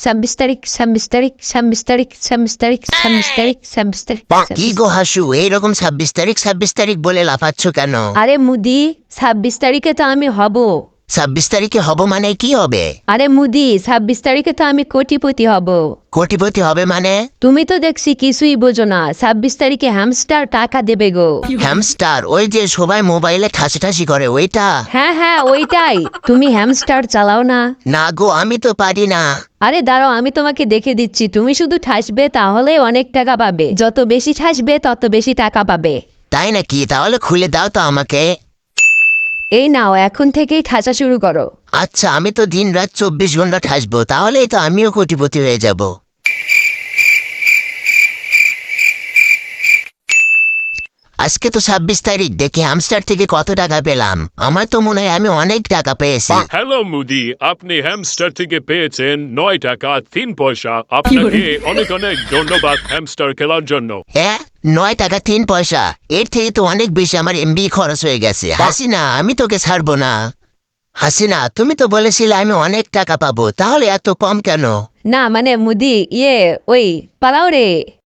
26 তারিখ 26 তারিখ 26 তারিখ 26 তারিখ 26 তারিখ 26 তারিখ কি গো হাসু, এইরকম 26 তারিখ বলে লাফাচ্ছ কেন? আরে মুদি 26 তারিখে তো আমি হব। 26 তারিখে হব মানে কি হবে? আরে মুদি 26 তারিখে তো আমি কোটিপতি হব। কোটিপতি হবে মানে? তুমি তো দেখছি কিছুই বোঝো না। 26 তারিখে হ্যামস্টার টাকা দেবে গো। হ্যামস্টার? ওই যে সবাই মোবাইলে ঠাসি করে ওইটা? হ্যাঁ হ্যাঁ ওইটাই। তুমি হ্যামস্টার চালাও না? না গো, আমি তো পারি না। আরে দাঁড়াও, আমি তোমাকে দেখে দিচ্ছি। তুমি শুধু ঠাসবে তাহলে অনেক টাকা পাবে। যত বেশি ঠাসবে তত বেশি টাকা পাবে। তাই নাকি? তাহলে খুলে দাও তো আমাকে। এই নাও, এখন থেকেই ঠাসা শুরু করো। আচ্ছা, আমি তো দিন রাত 24 ঘন্টা ঠাসবো, তাহলেই তো আমিও কোটিপতি হয়ে যাব। আজকে তো 26 তারিখ, দেখি হ্যামস্টার থেকে কত টাকা পেলাম। আমার তো মনে হয় আমি অনেক টাকা পেয়েছি। হ্যালো মুদি, আপনি হ্যামস্টার থেকে পেয়েছেন 9 টাকা 3 পয়সা। আপনাকে অনেক অনেক ধন্যবাদ হ্যামস্টার খেলার জন্য। হ্যাঁ, 9 টাকা 3 পয়সা? এর থেকে তো অনেক বেশি আমার এমবি খরচ হয়ে গেছে। হাসিনা, আমি তোকে ছাড়বো না। হাসিনা, তুমি তো বলেছিলে আমি অনেক টাকা পাবো, তাহলে এত কম কেন? না মানে মুদি ওই পালাও রে।